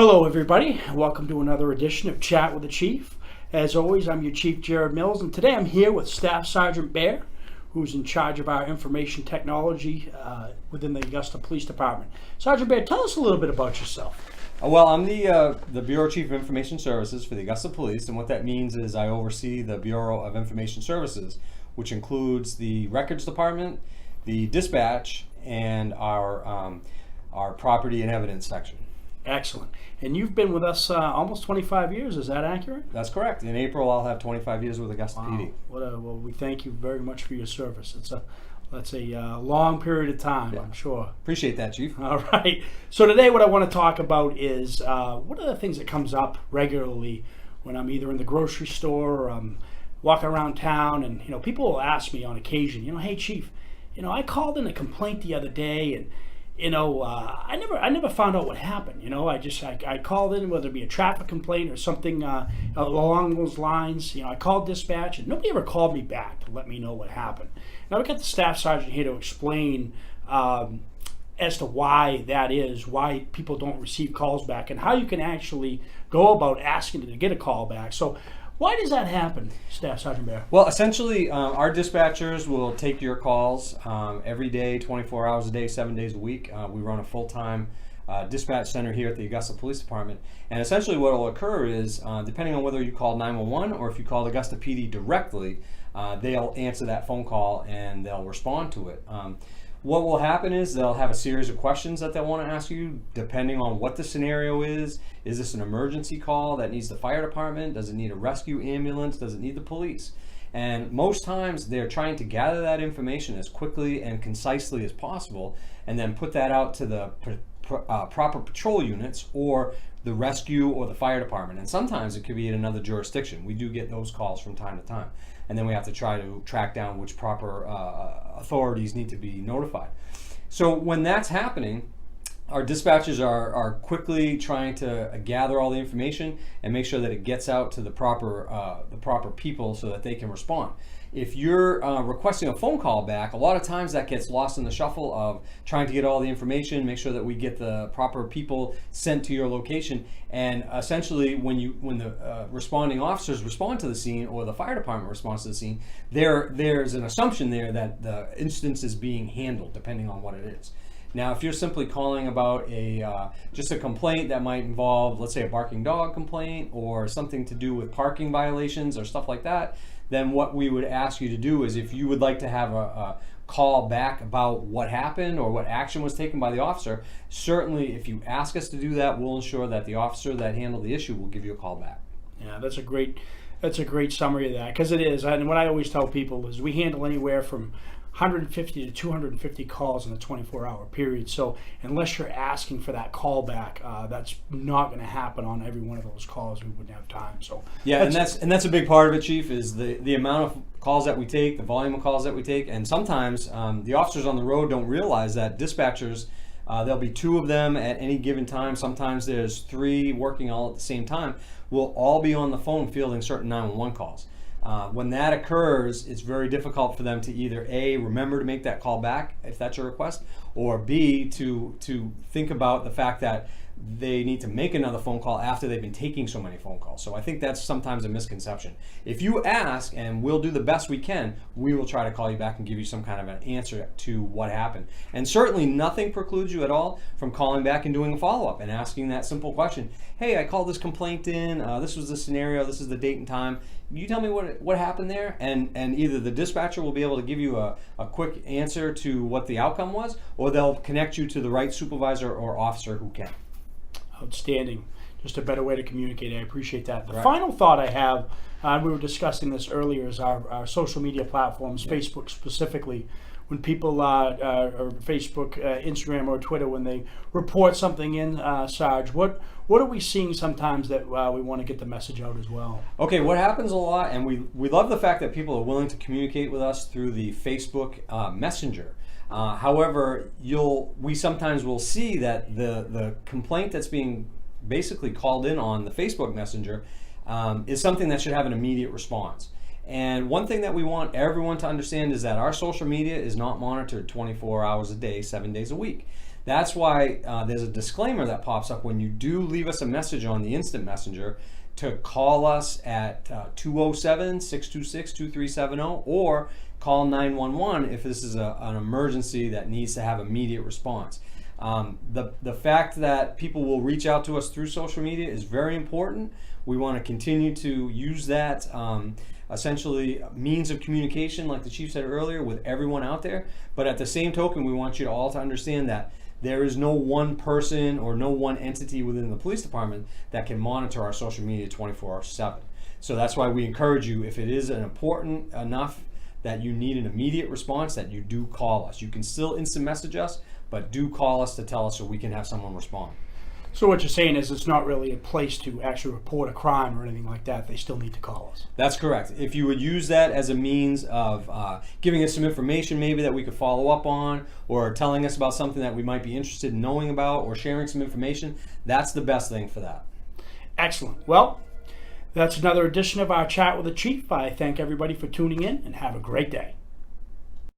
Hello, everybody. Welcome to another edition of Chat with the Chief. As always, I'm your Chief, Jared Mills, and today I'm here with Staff Sergeant Bear, who's in charge of our information technology within the Augusta Police Department. Sergeant Bear, tell us a little bit about yourself. Well, I'm the Bureau Chief of Information Services for the Augusta Police, and what that means is I oversee the Bureau of Information Services, which includes the Records Department, the Dispatch, and our Property and Evidence section. Excellent. And you've been with us almost 25 years, is that accurate? That's correct. In April, I'll have 25 years with Augusta Wow. PD. Well, we thank you very much for your service. That's a long period of time, Yeah. I'm sure. Appreciate that, Chief. All right. So today what I want to talk about is what are the things that comes up regularly when I'm either in the grocery store or I'm walking around town, and people will ask me on occasion, hey Chief, I called in a complaint the other day, and I never found out what happened. I called in, whether it be a traffic complaint or something along those lines. I called dispatch, and nobody ever called me back to let me know what happened. Now we got the staff sergeant here to explain as to why that is, why people don't receive calls back, and how you can actually go about asking to get a call back. So why does that happen, Staff Sergeant Bear? Well, essentially, our dispatchers will take your calls every day, 24 hours a day, 7 days a week. We run a full-time dispatch center here at the Augusta Police Department. And essentially what will occur is, depending on whether you call 911 or if you call Augusta PD directly, they'll answer that phone call and they'll respond to it. What will happen is they'll have a series of questions that they'll want to ask you depending on what the scenario is. Is this an emergency call that needs the fire department? Does it need a rescue ambulance? Does it need the police? And most times they're trying to gather that information as quickly and concisely as possible and then put that out to the proper patrol units or the rescue or the fire department. And sometimes it could be in another jurisdiction. We do get those calls from time to time. And then we have to try to track down which proper authorities need to be notified. So when that's happening, our dispatchers are quickly trying to gather all the information and make sure that it gets out to the proper people so that they can respond. If you're requesting a phone call back, a lot of times that gets lost in the shuffle of trying to get all the information, make sure that we get the proper people sent to your location. And essentially, when the responding officers respond to the scene or the fire department responds to the scene, there's an assumption there that the instance is being handled, depending on what it is. Now, if you're simply calling about just a complaint that might involve, let's say, a barking dog complaint or something to do with parking violations or stuff like that, then what we would ask you to do is, if you would like to have a call back about what happened or what action was taken by the officer, certainly if you ask us to do that, we'll ensure that the officer that handled the issue will give you a call back. Yeah, that's a great summary of that, because it is. And what I always tell people is we handle anywhere from 150 to 250 calls in a 24-hour period. So unless you're asking for that call back, that's not going to happen on every one of those calls. We wouldn't have time. So yeah, and that's a big part of it, Chief, is the amount of calls that we take, the volume of calls that we take, and sometimes the officers on the road don't realize that dispatchers, there'll be two of them at any given time. Sometimes there's three working all at the same time. We'll all be on the phone fielding certain 911 calls. When that occurs, it's very difficult for them to either A, remember to make that call back if that's your request, or B, to think about the fact that they need to make another phone call after they've been taking so many phone calls. So I think that's sometimes a misconception. If you ask, and we'll do the best we can, we will try to call you back and give you some kind of an answer to what happened. And certainly nothing precludes you at all from calling back and doing a follow-up and asking that simple question. Hey, I called this complaint in, this was the scenario, this is the date and time. You tell me what happened there, and either the dispatcher will be able to give you a quick answer to what the outcome was, or they'll connect you to the right supervisor or officer who can. Outstanding. Just a better way to communicate. I appreciate that. The Right. final thought I have, we were discussing this earlier, is our social media platforms, Yeah. Facebook specifically. When people, or Facebook, Instagram, or Twitter, when they report something in, Sarge, what are we seeing sometimes that we want to get the message out as well? Okay, what happens a lot, and we love the fact that people are willing to communicate with us through the Facebook Messenger. However, we sometimes will see that the complaint that's being basically called in on the Facebook Messenger is something that should have an immediate response. And one thing that we want everyone to understand is that our social media is not monitored 24 hours a day, 7 days a week. That's why there's a disclaimer that pops up when you do leave us a message on the instant messenger to call us at 207-626-2370 or call 911 if this is an emergency that needs to have immediate response. The fact that people will reach out to us through social media is very important. We want to continue to use that essentially means of communication, like the chief said earlier, with everyone out there. But at the same token, we want you to all to understand that there is no one person or no one entity within the police department that can monitor our social media 24/7. So that's why we encourage you, if it is an important enough that you need an immediate response, that you do call us. You can still instant message us, but do call us to tell us so we can have someone respond. So what you're saying is it's not really a place to actually report a crime or anything like that. They still need to call us. That's correct. If you would use that as a means of giving us some information maybe that we could follow up on, or telling us about something that we might be interested in knowing about, or sharing some information, that's the best thing for that. Excellent. Well, that's another edition of our Chat with the Chief. I thank everybody for tuning in and have a great day.